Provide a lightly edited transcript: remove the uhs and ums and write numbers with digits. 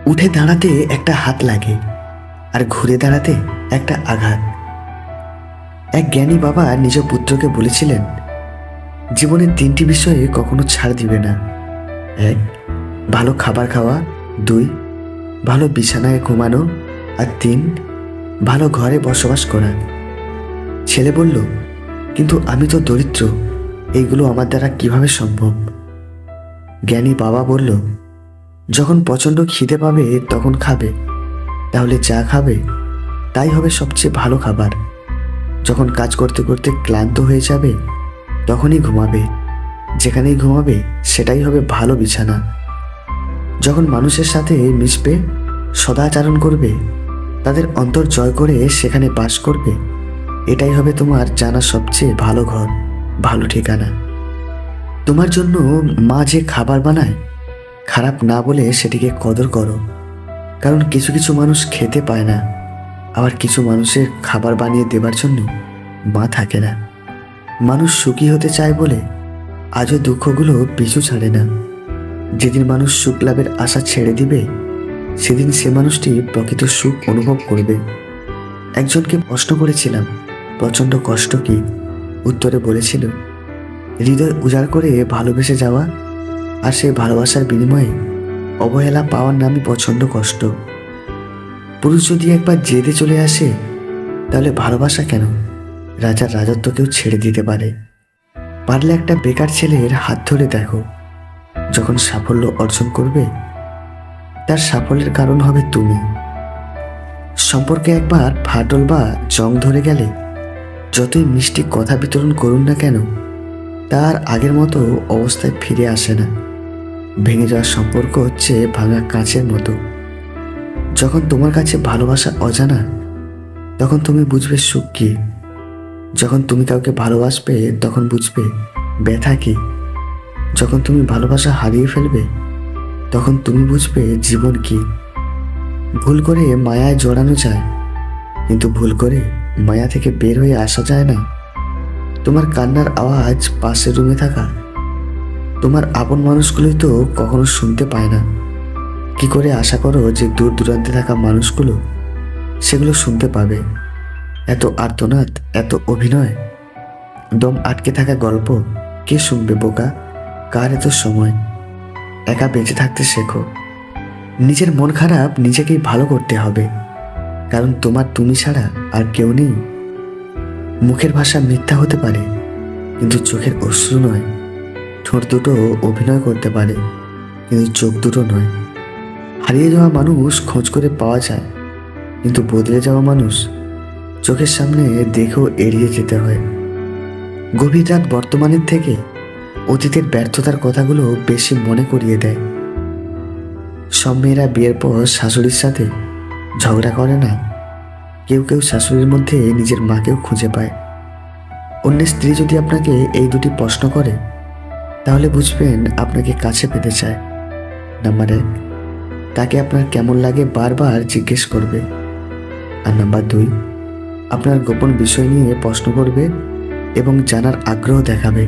উঠে দাঁড়াতে একটা হাত লাগে, আর ঘুরে দাঁড়াতে একটা আঘাত। এক জ্ঞানী বাবা নিজ পুত্রকে বলেছিলেন, জীবনের 3টি বিষয়ে কখনো ছাড় দিবে না। 1, ভালো খাবার খাওয়া। 2, ভালো বিছানায় ঘুমানো। আর 3, ভালো ঘরে বসবাস করা। ছেলে বলল, কিন্তু আমি তো দরিদ্র, এইগুলো আমার দ্বারা কিভাবে সম্ভব? জ্ঞানী বাবা বলল, যখন প্রচণ্ড খিদে পাবে তখন খাবে, তাহলে যা খাবে তাই হবে সবচেয়ে ভালো খাবার। যখন কাজ করতে করতে ক্লান্ত হয়ে যাবে তখনই ঘুমাবে, যেখানেই ঘুমাবে সেটাই হবে ভালো বিছানা। যখন মানুষের সাথে মিশবে, সদাচরণ করবে, তাদের অন্তর জয় করে সেখানে বাস করবে, এটাই হবে তোমার জানা সবচেয়ে ভালো ঘর, ভালো ঠিকানা। তোমার জন্য মা যে খাবার বানায়, খারাপ না বলে সেটিকে কদর করো, কারণ কিছু কিছু মানুষ খেতে পায় না, আবার কিছু মানুষের খাবার বানিয়ে দেবার জন্য মা থাকে না। মানুষ সুখী হতে চায় বলে আজও দুঃখগুলো পিছু ছাড়ে না। যেদিন মানুষ সুখ লাভের আশা ছেড়ে দিবে, সেদিন সে মানুষটি প্রকৃত সুখ অনুভব করবে। একজনকে প্রশ্ন করেছিলাম, প্রচণ্ড কষ্ট কি? উত্তরে বলেছিল, হৃদয় উজাড় করে ভালোবেসে যাওয়া, আর সেই ভালোবাসার বিনিময়ে অবহেলা পাওয়ার নামই প্রচণ্ড কষ্ট। পুরুষ যদি একবার জেদে চলে আসে, তাহলে ভালোবাসা কেন, রাজার রাজত্বকেও ছেড়ে দিতে পারে। পারলে একটা বেকার ছেলের হাত ধরে দেখো, যখন সাফল্য অর্জন করবে, তার সাফল্যের কারণ হবে তুমি। সম্পর্কে একবার ফাটল বা জং ধরে গেলে যতই মিষ্টি কথা বিতরণ করুন না কেন, তার আগের মতো অবস্থায় ফিরে আসে না। ভেঙে যাওয়ার সম্পর্ক হচ্ছে ভাঙা কাঁচের মতো। যখন তোমার কাছে ভালোবাসা অজানা, তখন তুমি বুঝবে সুখ কি। যখন তুমি কাউকে ভালোবাসবে, তখন বুঝবে ব্যথা কি। যখন তুমি ভালোবাসা হারিয়ে ফেলবে, তখন তুমি বুঝবে জীবন কি। ভুল করে মায়ায় জড়ানো যায়, কিন্তু ভুল করে মায়া থেকে বের হয়ে আসা যায় না। তোমার কান্নার আওয়াজ পাশের রুমে থাকা তোমার আপন মানুষগুলোই তো কখনো শুনতে পায় না। কি করে আশা করো যে দূর দূরান্তে থাকা মানুষগুলো সেগুলো শুনতে পাবে? এত আর্তনাদ, এত অভিনয়, দম আটকে থাকা গল্প কে শুনবে বোকা? কার এত সময়? একা বেঁচে থাকতে শেখো। নিজের মন খারাপ নিজেকেই ভালো করতে হবে, কারণ তোমার তুমি ছাড়া আর কেউ নেই। মুখের ভাষা মিথ্যা হতে পারে, কিন্তু চোখের অশ্রু নয়। ঠোঁট দুটো অভিনয় করতে পারে, কিন্তু চোখ দুটো নয়। হারিয়ে যাওয়া মানুষ খোঁজ করে পাওয়া যায়, কিন্তু বদলে যাওয়া মানুষ চোখের সামনে দেখেও এড়িয়ে যেতে হয়। গভীর রাত বর্তমানের থেকে অতীতের ব্যর্থতার কথাগুলো বেশি মনে করিয়ে দেয়। সব মেয়েরা বিয়ের পর শাশুড়ির সাথে ঝগড়া করে না। কেউ কেউ শাশুড়ির মধ্যে নিজের মাকেও খুঁজে পায়। অন্যের স্ত্রী যদি আপনাকে এই দুটি প্রশ্ন করে, তাহলে বুঝবেন আপনাকে কাছে পেতে চায়। নাম্বার 1, তাকে আপনার কেমন লাগে বারবার জিজ্ঞেস করবে। আর নাম্বার 2, আপনার গোপন বিষয় নিয়ে প্রশ্ন করবে এবং জানার আগ্রহ দেখাবে।